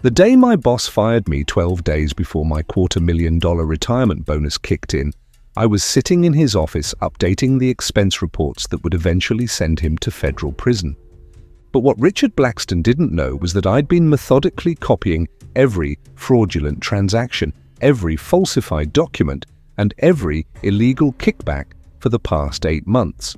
The day my boss fired me 12 days before my $250,000 retirement bonus kicked in, I was sitting in his office updating the expense reports that would eventually send him to federal prison. But what Richard Blackstone didn't know was that I'd been methodically copying every fraudulent transaction, every falsified document, and every illegal kickback for the past 8 months.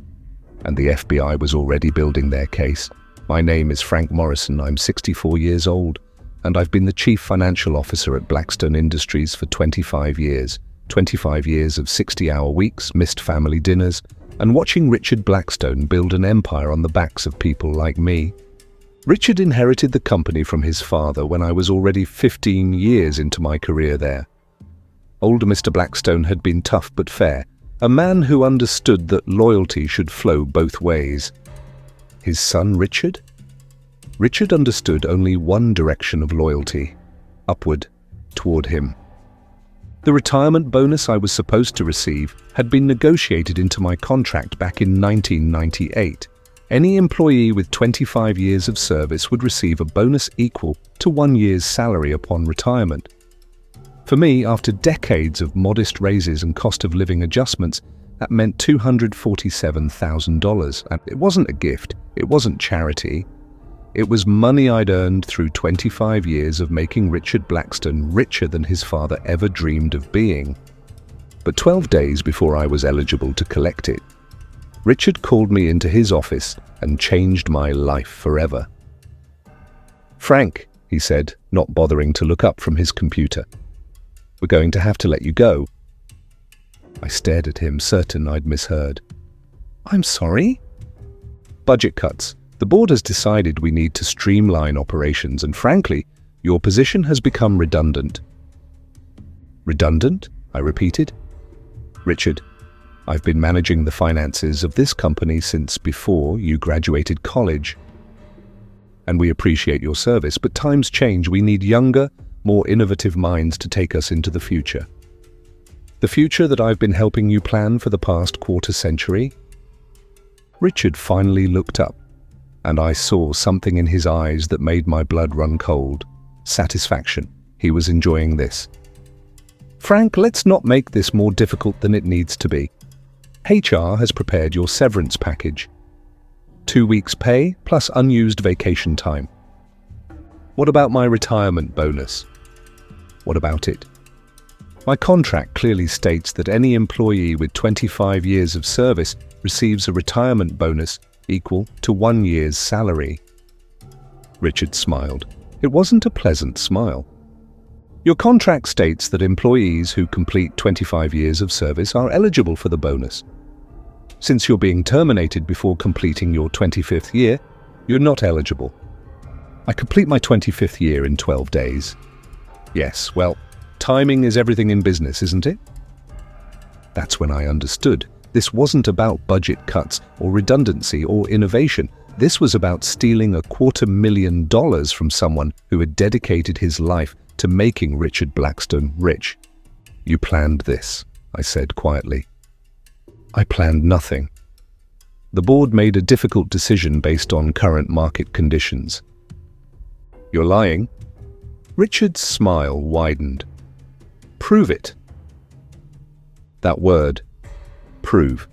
And the FBI was already building their case. My name is Frank Morrison, I'm 64 years old, and I've been the Chief Financial Officer at Blackstone Industries for 25 years. 25 years of 60-hour weeks, missed family dinners, and watching Richard Blackstone build an empire on the backs of people like me. Richard inherited the company from his father when I was already 15 years into my career there. Older Mr. Blackstone had been tough but fair, a man who understood that loyalty should flow both ways. His son Richard? Richard understood only one direction of loyalty, upward, toward him. The retirement bonus I was supposed to receive had been negotiated into my contract back in 1998. Any employee with 25 years of service would receive a bonus equal to 1 year's salary upon retirement. For me, after decades of modest raises and cost of living adjustments, that meant $247,000. And it wasn't a gift, it wasn't charity. It was money I'd earned through 25 years of making Richard Blackstone richer than his father ever dreamed of being. But 12 days before I was eligible to collect it, Richard called me into his office and changed my life forever. "Frank," he said, not bothering to look up from his computer, "we're going to have to let you go." I stared at him, certain I'd misheard. "I'm sorry?" "Budget cuts. The board has decided we need to streamline operations, and frankly, your position has become redundant." "Redundant?" I repeated. "Richard, I've been managing the finances of this company since before you graduated college. And we appreciate your service, but times change. We need younger, more innovative minds to take us into the future. The future that I've been helping you plan for the past quarter century." Richard finally looked up, and I saw something in his eyes that made my blood run cold. Satisfaction. He was enjoying this. "Frank, let's not make this more difficult than it needs to be. HR has prepared your severance package. 2 weeks' pay plus unused vacation time. What about my retirement bonus? What about it? My contract clearly states that any employee with 25 years of service receives a retirement bonus equal to 1 year's salary." Richard smiled. It wasn't a pleasant smile. "Your contract states that employees who complete 25 years of service are eligible for the bonus. Since you're being terminated before completing your 25th year, you're not eligible." "I complete my 25th year in 12 days. "Yes, well, timing is everything in business, isn't it?" That's when I understood. This wasn't about budget cuts or redundancy or innovation. This was about stealing $250,000 from someone who had dedicated his life to making Richard Blackstone rich. "You planned this," I said quietly. "I planned nothing. The board made a difficult decision based on current market conditions." "You're lying." Richard's smile widened. "Prove it." That word, prove,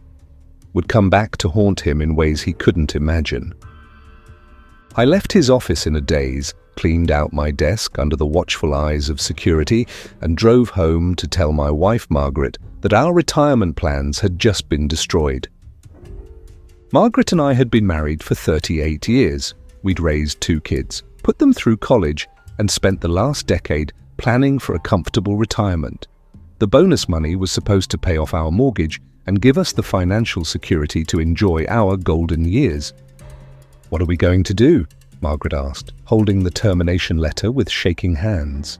would come back to haunt him in ways he couldn't imagine. I left his office in a daze, cleaned out my desk under the watchful eyes of security, and drove home to tell my wife Margaret that our retirement plans had just been destroyed. Margaret and I had been married for 38 years. We'd raised 2 kids, put them through college, and spent the last decade planning for a comfortable retirement. The bonus money was supposed to pay off our mortgage and give us the financial security to enjoy our golden years. "What are we going to do?" Margaret asked, holding the termination letter with shaking hands.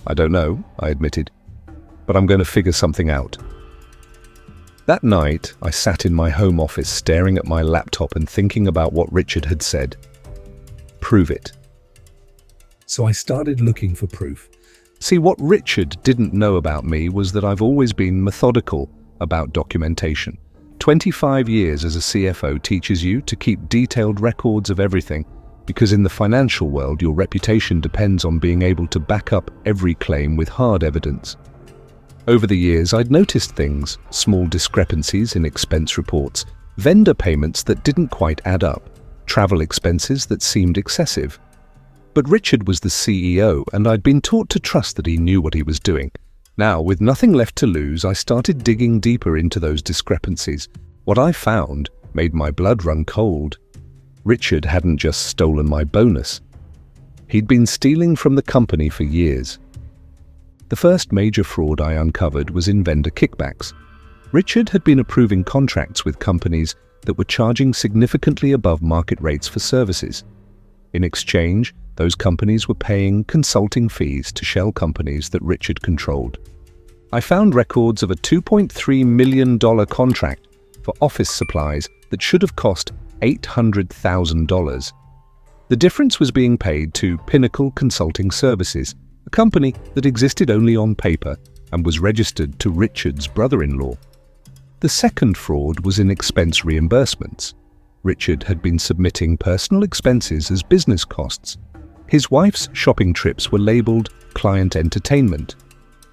"I don't know," I admitted, "but I'm going to figure something out." That night, I sat in my home office staring at my laptop and thinking about what Richard had said. Prove it. So I started looking for proof. See, what Richard didn't know about me was that I've always been methodical about documentation. 25 years as a CFO teaches you to keep detailed records of everything, because in the financial world your reputation depends on being able to back up every claim with hard evidence. Over the years, I'd noticed things, small discrepancies in expense reports, vendor payments that didn't quite add up, travel expenses that seemed excessive. But Richard was the CEO, and I'd been taught to trust that he knew what he was doing. Now, with nothing left to lose, I started digging deeper into those discrepancies. What I found made my blood run cold. Richard hadn't just stolen my bonus. He'd been stealing from the company for years. The first major fraud I uncovered was in vendor kickbacks. Richard had been approving contracts with companies that were charging significantly above market rates for services. In exchange, those companies were paying consulting fees to shell companies that Richard controlled. I found records of a $2.3 million contract for office supplies that should have cost $800,000. The difference was being paid to Pinnacle Consulting Services, a company that existed only on paper and was registered to Richard's brother-in-law. The second fraud was in expense reimbursements. Richard had been submitting personal expenses as business costs. His wife's shopping trips were labeled client entertainment.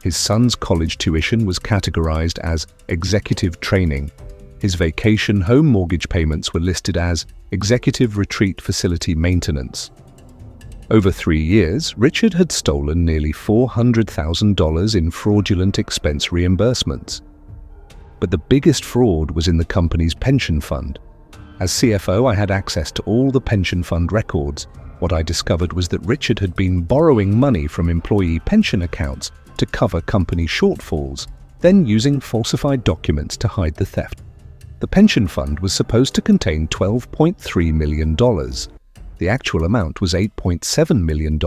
His son's college tuition was categorized as executive training. His vacation home mortgage payments were listed as executive retreat facility maintenance. Over 3 years, Richard had stolen nearly $400,000 in fraudulent expense reimbursements. But the biggest fraud was in the company's pension fund. As CFO, I had access to all the pension fund records. What I discovered was that Richard had been borrowing money from employee pension accounts to cover company shortfalls, then using falsified documents to hide the theft. The pension fund was supposed to contain $12.3 million. The actual amount was $8.7 million.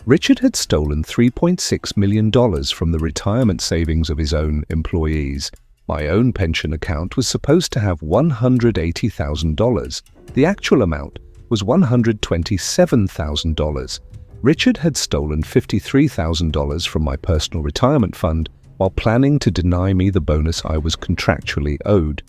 Richard had stolen $3.6 million from the retirement savings of his own employees. My own pension account was supposed to have $180,000. The actual amount was $127,000. Richard had stolen $53,000 from my personal retirement fund while planning to deny me the bonus I was contractually owed.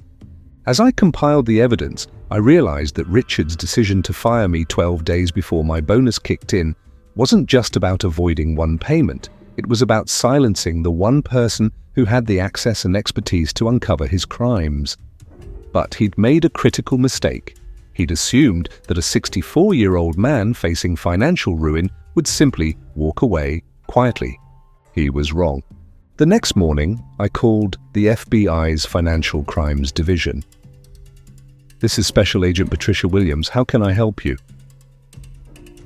As I compiled the evidence, I realized that Richard's decision to fire me 12 days before my bonus kicked in wasn't just about avoiding one payment. It was about silencing the one person who had the access and expertise to uncover his crimes. But he'd made a critical mistake. He'd assumed that a 64-year-old man facing financial ruin would simply walk away quietly. He was wrong. The next morning, I called the FBI's Financial Crimes Division. "This is Special Agent Patricia Williams. How can I help you?"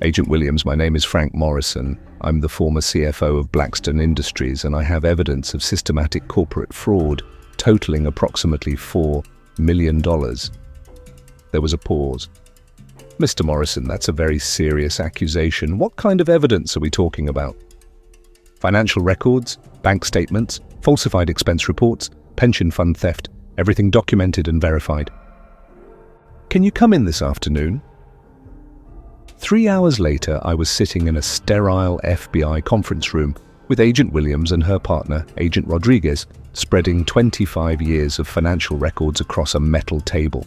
"Agent Williams, my name is Frank Morrison. I'm the former CFO of Blackstone Industries, and I have evidence of systematic corporate fraud totaling approximately $4 million. There was a pause. "Mr. Morrison, that's a very serious accusation. What kind of evidence are we talking about?" "Financial records, bank statements, falsified expense reports, pension fund theft, everything documented and verified." "Can you come in this afternoon?" 3 hours later, I was sitting in a sterile FBI conference room with Agent Williams and her partner, Agent Rodriguez, spreading 25 years of financial records across a metal table.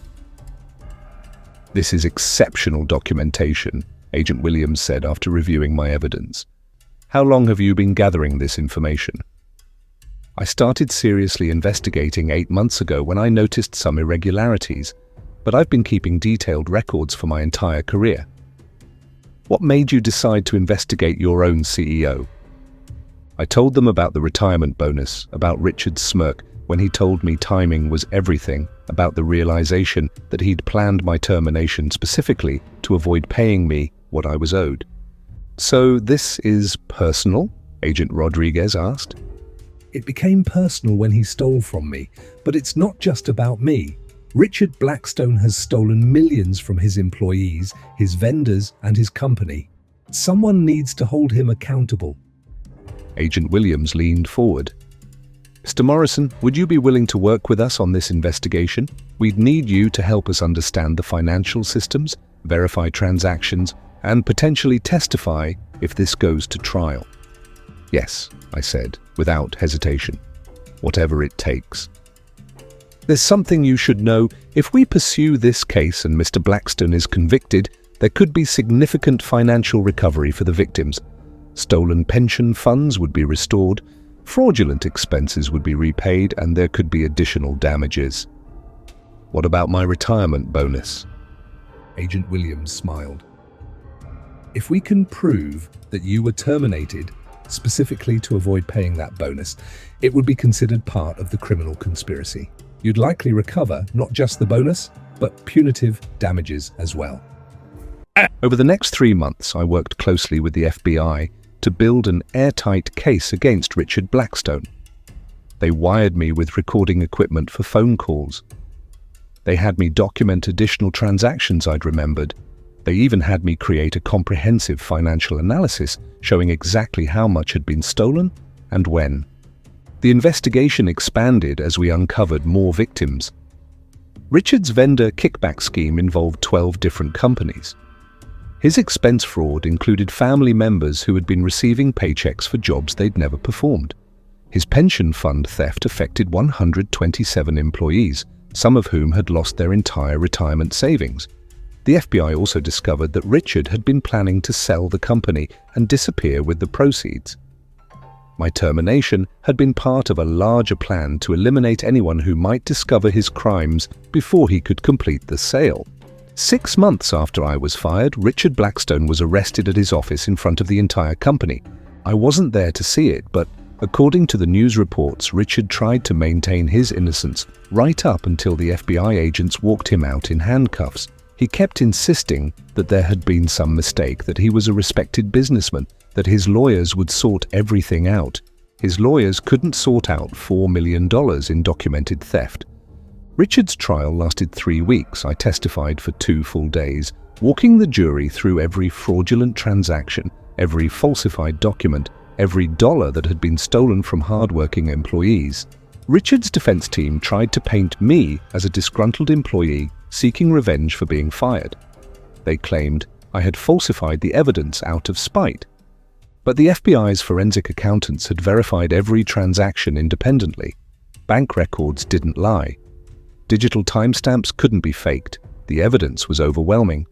"This is exceptional documentation," Agent Williams said after reviewing my evidence. "How long have you been gathering this information?" "I started seriously investigating 8 months ago when I noticed some irregularities, but I've been keeping detailed records for my entire career." "What made you decide to investigate your own CEO?" I told them about the retirement bonus, about Richard's smirk when he told me timing was everything, about the realization that he'd planned my termination specifically to avoid paying me what I was owed. "So this is personal?" Agent Rodriguez asked. "It became personal when he stole from me, but it's not just about me. Richard Blackstone has stolen millions from his employees, his vendors, and his company. Someone needs to hold him accountable." Agent Williams leaned forward. "Mr. Morrison, would you be willing to work with us on this investigation? We'd need you to help us understand the financial systems, verify transactions, and potentially testify if this goes to trial." "Yes," I said, without hesitation. "Whatever it takes." "There's something you should know. If we pursue this case and Mr. Blackstone is convicted, There could be significant financial recovery for the victims. Stolen pension funds would be restored, fraudulent expenses would be repaid, and there could be additional damages. What about my retirement bonus? Agent Williams smiled. If we can prove that you were terminated specifically to avoid paying that bonus, it would be considered part of the criminal conspiracy. You'd likely recover not just the bonus, but punitive damages as well. Over the next 3 months, I worked closely with the FBI to build an airtight case against Richard Blackstone. They wired me with recording equipment for phone calls. They had me document additional transactions I'd remembered. They even had me create a comprehensive financial analysis showing exactly how much had been stolen and when. The investigation expanded as we uncovered more victims. Richard's vendor kickback scheme involved 12 different companies. His expense fraud included family members who had been receiving paychecks for jobs they'd never performed. His pension fund theft affected 127 employees, some of whom had lost their entire retirement savings. The FBI also discovered that Richard had been planning to sell the company and disappear with the proceeds. My termination had been part of a larger plan to eliminate anyone who might discover his crimes before he could complete the sale. 6 months after I was fired, Richard Blackstone was arrested at his office in front of the entire company. I wasn't there to see it, but according to the news reports, Richard tried to maintain his innocence right up until the FBI agents walked him out in handcuffs. He kept insisting that there had been some mistake, that he was a respected businessman, that his lawyers would sort everything out. His lawyers couldn't sort out $4 million in documented theft. Richard's trial lasted 3 weeks. I testified for 2 full days, walking the jury through every fraudulent transaction, every falsified document, every dollar that had been stolen from hardworking employees. Richard's defense team tried to paint me as a disgruntled employee seeking revenge for being fired. They claimed I had falsified the evidence out of spite. But the FBI's forensic accountants had verified every transaction independently. Bank records didn't lie. Digital timestamps couldn't be faked. The evidence was overwhelming.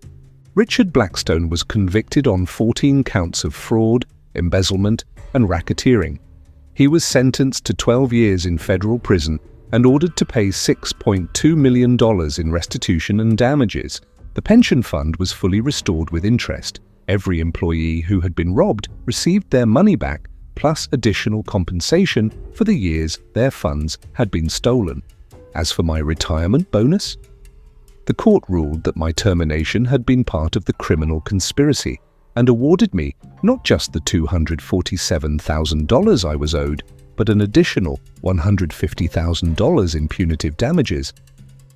Richard Blackstone was convicted on 14 counts of fraud, embezzlement, and racketeering. He was sentenced to 12 years in federal prison and ordered to pay $6.2 million in restitution and damages. The pension fund was fully restored with interest. Every employee who had been robbed received their money back, plus additional compensation for the years their funds had been stolen. As for my retirement bonus, the court ruled that my termination had been part of the criminal conspiracy and awarded me not just the $247,000 I was owed, but an additional $150,000 in punitive damages.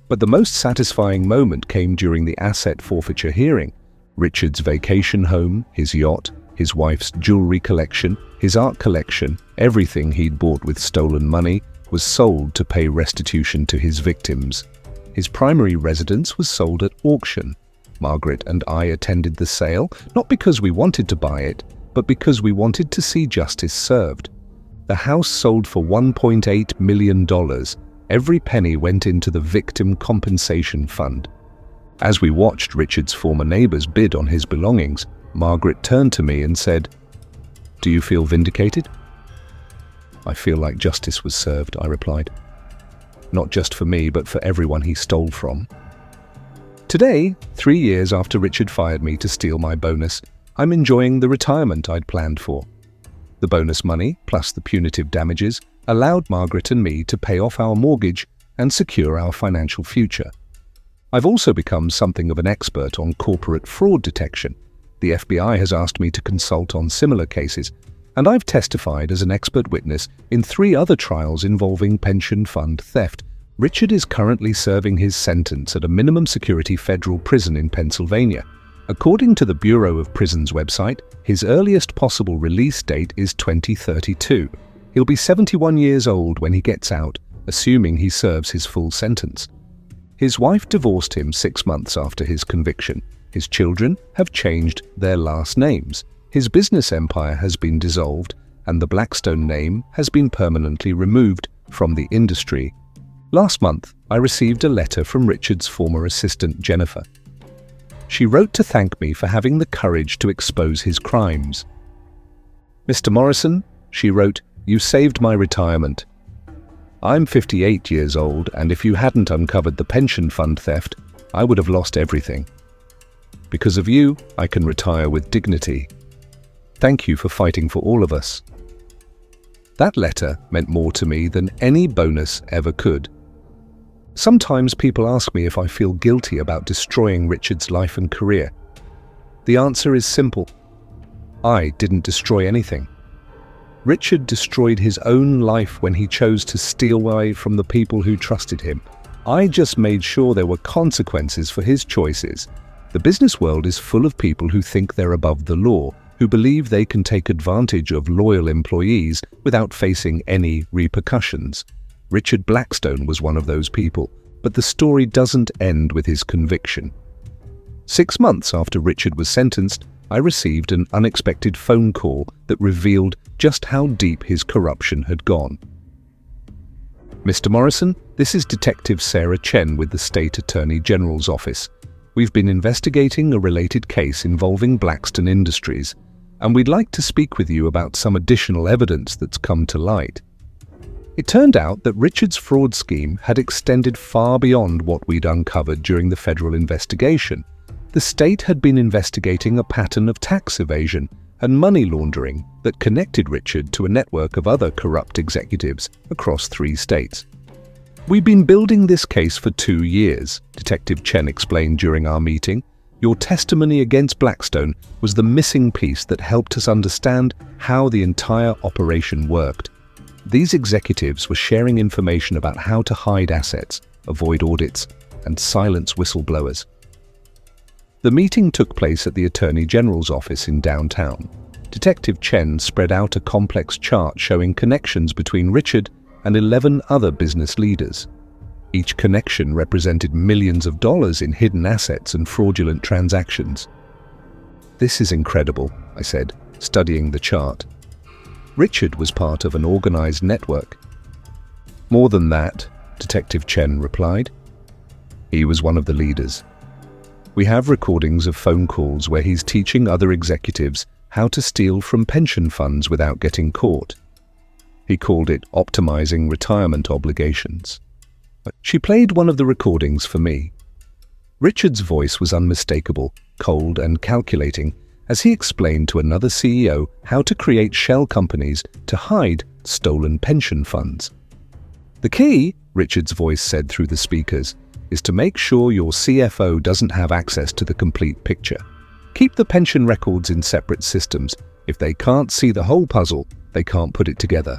But the most satisfying moment came during the asset forfeiture hearing. Richard's vacation home, his yacht, his wife's jewelry collection, his art collection, everything he'd bought with stolen money, was sold to pay restitution to his victims. His primary residence was sold at auction. Margaret and I attended the sale, not because we wanted to buy it, but because we wanted to see justice served. The house sold for $1.8 million. Every penny went into the Victim Compensation Fund. As we watched Richard's former neighbors bid on his belongings, Margaret turned to me and said, "Do you feel vindicated?" "I feel like justice was served," I replied. "Not just for me, but for everyone he stole from." Today, 3 years after Richard fired me to steal my bonus, I'm enjoying the retirement I'd planned for. The bonus money, plus the punitive damages, allowed Margaret and me to pay off our mortgage and secure our financial future. I've also become something of an expert on corporate fraud detection. The FBI has asked me to consult on similar cases, and I've testified as an expert witness in 3 other trials involving pension fund theft. Richard is currently serving his sentence at a minimum security federal prison in Pennsylvania. According to the Bureau of Prisons website, his earliest possible release date is 2032. He'll be 71 years old when he gets out, assuming he serves his full sentence. His wife divorced him 6 months after his conviction. His children have changed their last names. His business empire has been dissolved, and the Blackstone name has been permanently removed from the industry. Last month, I received a letter from Richard's former assistant, Jennifer. She wrote to thank me for having the courage to expose his crimes. "Mr. Morrison," she wrote, "you saved my retirement. I'm 58 years old, and if you hadn't uncovered the pension fund theft, I would have lost everything. Because of you, I can retire with dignity. Thank you for fighting for all of us." That letter meant more to me than any bonus ever could. Sometimes people ask me if I feel guilty about destroying Richard's life and career. The answer is simple. I didn't destroy anything. Richard destroyed his own life when he chose to steal away from the people who trusted him. I just made sure there were consequences for his choices. The business world is full of people who think they're above the law, who believe they can take advantage of loyal employees without facing any repercussions. Richard Blackstone was one of those people, but the story doesn't end with his conviction. 6 months after Richard was sentenced, I received an unexpected phone call that revealed just how deep his corruption had gone. "Mr. Morrison, this is Detective Sarah Chen with the State Attorney General's office. We've been investigating a related case involving Blackstone Industries, and we'd like to speak with you about some additional evidence that's come to light." It turned out that Richard's fraud scheme had extended far beyond what we'd uncovered during the federal investigation. The state had been investigating a pattern of tax evasion and money laundering that connected Richard to a network of other corrupt executives across 3 states. "We've been building this case for 2 years, Detective Chen explained during our meeting. "Your testimony against Blackstone was the missing piece that helped us understand how the entire operation worked. These executives were sharing information about how to hide assets, avoid audits, and silence whistleblowers." The meeting took place at the Attorney General's office in downtown. Detective Chen spread out a complex chart showing connections between Richard and 11 other business leaders. Each connection represented millions of dollars in hidden assets and fraudulent transactions. "This is incredible," I said, studying the chart. "Richard was part of an organized network." "More than that," Detective Chen replied. "He was one of the leaders. We have recordings of phone calls where he's teaching other executives how to steal from pension funds without getting caught. He called it optimizing retirement obligations." She played one of the recordings for me. Richard's voice was unmistakable, cold and calculating, as he explained to another CEO how to create shell companies to hide stolen pension funds. "The key," Richard's voice said through the speakers, "is to make sure your CFO doesn't have access to the complete picture. Keep the pension records in separate systems. If they can't see the whole puzzle, they can't put it together."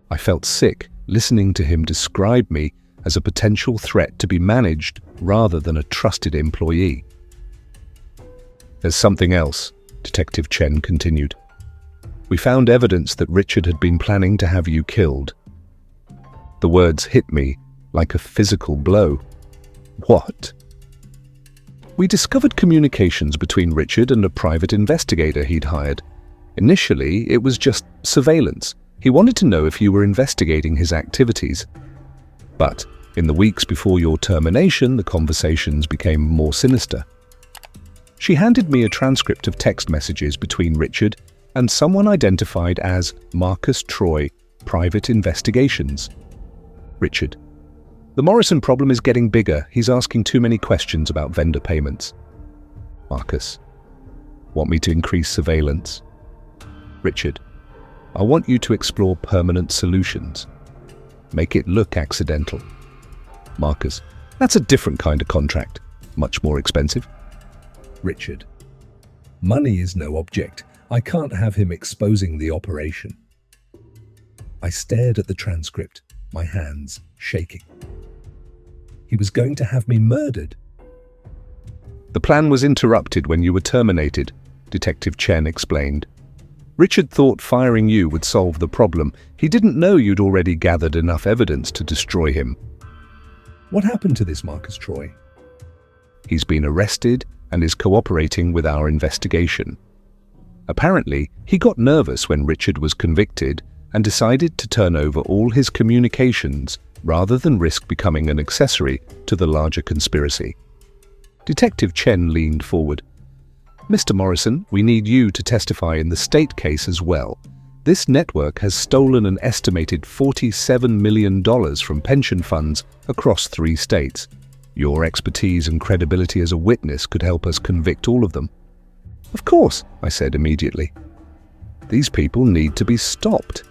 I felt sick listening to him describe me as a potential threat to be managed rather than a trusted employee. "There's something else," Detective Chen continued. "We found evidence that Richard had been planning to have you killed." The words hit me like a physical blow. "What?" "We discovered communications between Richard and a private investigator he'd hired. Initially, it was just surveillance. He wanted to know if you were investigating his activities. But in the weeks before your termination, the conversations became more sinister." She handed me a transcript of text messages between Richard and someone identified as Marcus Troy, Private Investigations. Richard: "The Morrison problem is getting bigger. He's asking too many questions about vendor payments." Marcus: "Want me to increase surveillance?" Richard: "I want you to explore permanent solutions. Make it look accidental." Marcus: "That's a different kind of contract. Much more expensive." Richard: "Money is no object. I can't have him exposing the operation." I stared at the transcript, my hands shaking. He was going to have me murdered. "The plan was interrupted when you were terminated," Detective Chen explained. "Richard thought firing you would solve the problem. He didn't know you'd already gathered enough evidence to destroy him." "What happened to this Marcus Troy?" "He's been arrested and is cooperating with our investigation. Apparently, he got nervous when Richard was convicted and decided to turn over all his communications rather than risk becoming an accessory to the larger conspiracy." Detective Chen leaned forward. "Mr. Morrison, we need you to testify in the state case as well. This network has stolen an estimated $47 million from pension funds across 3 states. Your expertise and credibility as a witness could help us convict all of them." "Of course," I said immediately. "These people need to be stopped."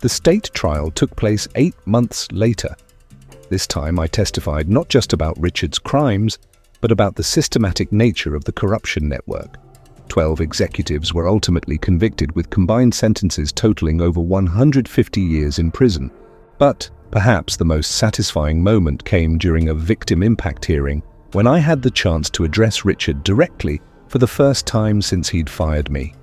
The state trial took place 8 months later. This time I testified not just about Richard's crimes, but about the systematic nature of the corruption network. 12 executives were ultimately convicted with combined sentences totaling over 150 years in prison. But perhaps the most satisfying moment came during a victim impact hearing when I had the chance to address Richard directly for the first time since he'd fired me.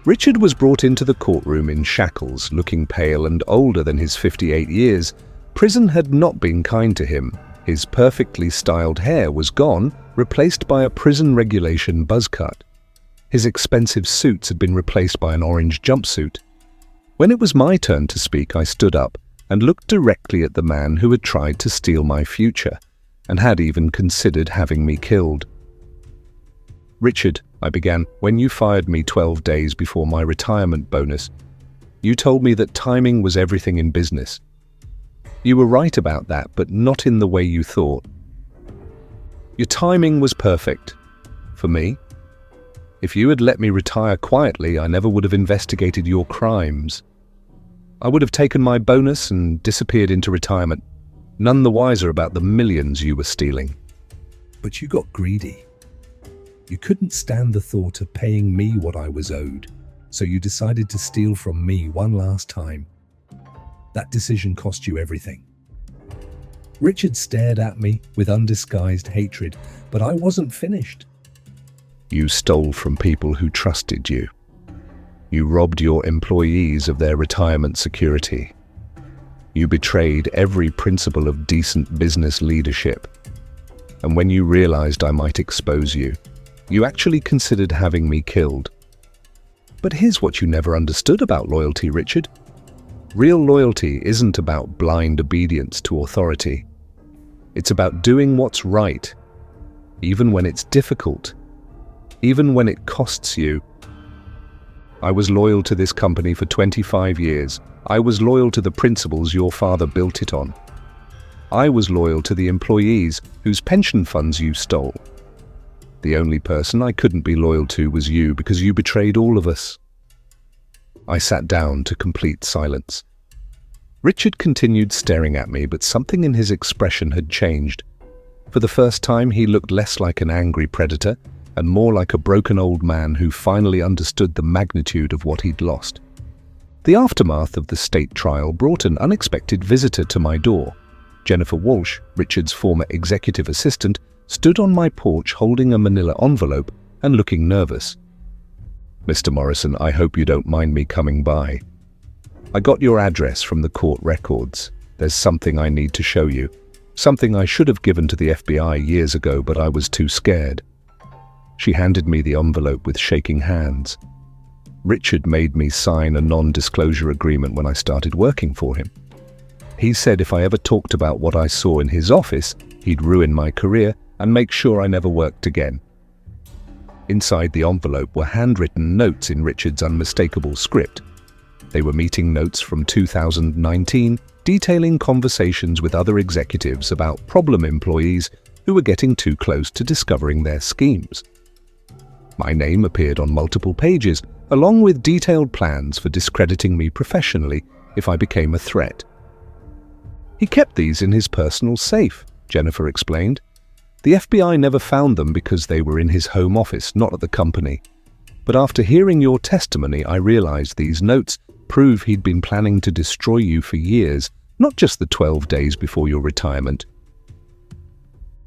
Richard was brought into the courtroom in shackles, looking pale and older than his 58 years. Prison had not been kind to him. His perfectly styled hair was gone, replaced by a prison regulation buzz cut. His expensive suits had been replaced by an orange jumpsuit. When it was my turn to speak, I stood up and looked directly at the man who had tried to steal my future, and had even considered having me killed. "Richard," I began, "when you fired me 12 days before my retirement bonus, you told me that timing was everything in business. You were right about that, but not in the way you thought. Your timing was perfect. For me. If you had let me retire quietly, I never would have investigated your crimes. I would have taken my bonus and disappeared into retirement, none the wiser about the millions you were stealing. But you got greedy. You couldn't stand the thought of paying me what I was owed, so you decided to steal from me one last time. That decision cost you everything." Richard stared at me with undisguised hatred, but I wasn't finished. "You stole from people who trusted you. You robbed your employees of their retirement security. You betrayed every principle of decent business leadership. And when you realized I might expose you, you actually considered having me killed. But here's what you never understood about loyalty, Richard. Real loyalty isn't about blind obedience to authority. It's about doing what's right, even when it's difficult, even when it costs you. I was loyal to this company for 25 years. I was loyal to the principles your father built it on. I was loyal to the employees whose pension funds you stole. The only person I couldn't be loyal to was you, because you betrayed all of us." I sat down to complete silence. Richard continued staring at me, but something in his expression had changed. For the first time, he looked less like an angry predator and more like a broken old man who finally understood the magnitude of what he'd lost. The aftermath of the state trial brought an unexpected visitor to my door. Jennifer Walsh, Richard's former executive assistant, stood on my porch holding a manila envelope and looking nervous. "Mr. Morrison, I hope you don't mind me coming by. I got your address from the court records. There's something I need to show you. Something I should have given to the FBI years ago, but I was too scared." She handed me the envelope with shaking hands. Richard made me sign a non-disclosure agreement when I started working for him. He said if I ever talked about what I saw in his office, he'd ruin my career and make sure I never worked again. Inside the envelope were handwritten notes in Richard's unmistakable script. They were meeting notes from 2019, detailing conversations with other executives about problem employees who were getting too close to discovering their schemes. My name appeared on multiple pages, along with detailed plans for discrediting me professionally if I became a threat. "He kept these in his personal safe," Jennifer explained. "The FBI never found them because they were in his home office, not at the company. But after hearing your testimony, I realized these notes prove he'd been planning to destroy you for years, not just the 12 days before your retirement."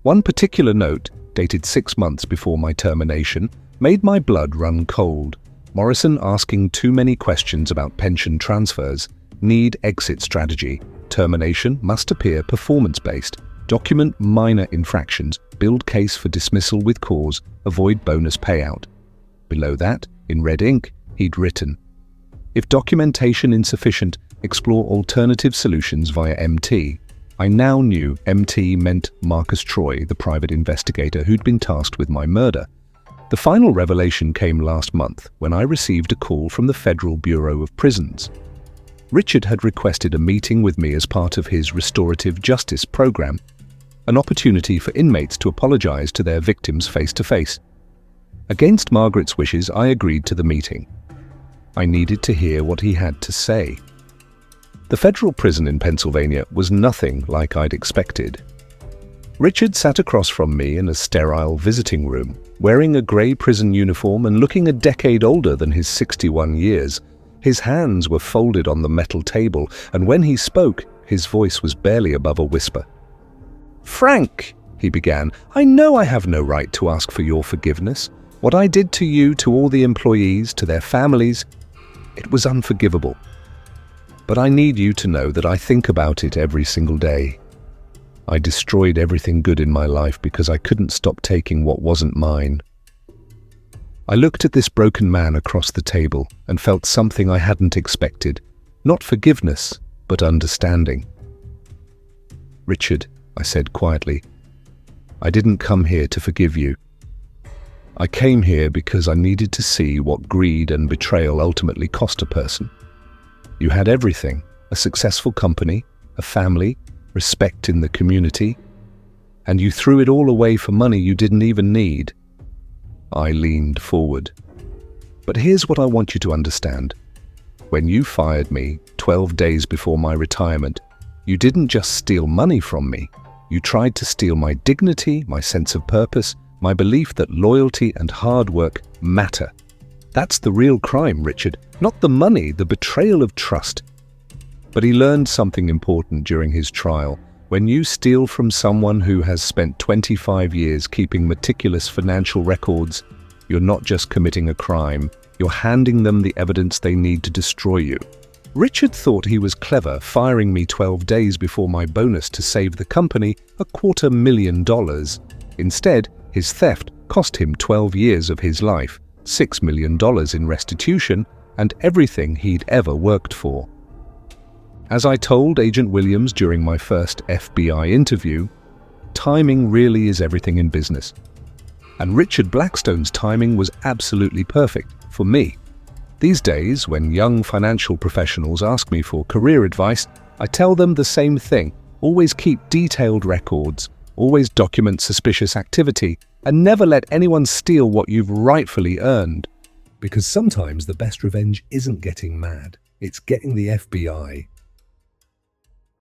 One particular note, dated 6 months before my termination, made my blood run cold. Morrison asking too many questions about pension transfers, need exit strategy, termination must appear performance-based, document minor infractions, build case for dismissal with cause, avoid bonus payout. Below that, in red ink, he'd written, "If documentation insufficient, explore alternative solutions via MT. I now knew MT meant Marcus Troy, the private investigator who'd been tasked with my murder. The final revelation came last month when I received a call from the Federal Bureau of Prisons. Richard had requested a meeting with me as part of his restorative justice program, an opportunity for inmates to apologize to their victims face-to-face. Against Margaret's wishes, I agreed to the meeting. I needed to hear what he had to say. The federal prison in Pennsylvania was nothing like I'd expected. Richard sat across from me in a sterile visiting room, wearing a grey prison uniform and looking a decade older than his 61 years. His hands were folded on the metal table, and when he spoke, his voice was barely above a whisper. "Frank," he began, "I know I have no right to ask for your forgiveness. What I did to you, to all the employees, to their families, it was unforgivable. But I need you to know that I think about it every single day. I destroyed everything good in my life because I couldn't stop taking what wasn't mine." I looked at this broken man across the table and felt something I hadn't expected. Not forgiveness, but understanding. "Richard," I said quietly, "I didn't come here to forgive you. I came here because I needed to see what greed and betrayal ultimately cost a person. You had everything: a successful company, a family, respect in the community, and you threw it all away for money you didn't even need." I leaned forward. "But here's what I want you to understand. When you fired me 12 days before my retirement, you didn't just steal money from me. You tried to steal my dignity, my sense of purpose, my belief that loyalty and hard work matter. That's the real crime, Richard, not the money, the betrayal of trust." But he learned something important during his trial. When you steal from someone who has spent 25 years keeping meticulous financial records, you're not just committing a crime, you're handing them the evidence they need to destroy you. Richard thought he was clever, firing me 12 days before my bonus to save the company $250,000. Instead, his theft cost him 12 years of his life, $6 million in restitution, and everything he'd ever worked for. As I told Agent Williams during my first FBI interview, timing really is everything in business. And Richard Blackstone's timing was absolutely perfect for me. These days, when young financial professionals ask me for career advice, I tell them the same thing. Always keep detailed records, always document suspicious activity, and never let anyone steal what you've rightfully earned. Because sometimes the best revenge isn't getting mad, it's getting the FBI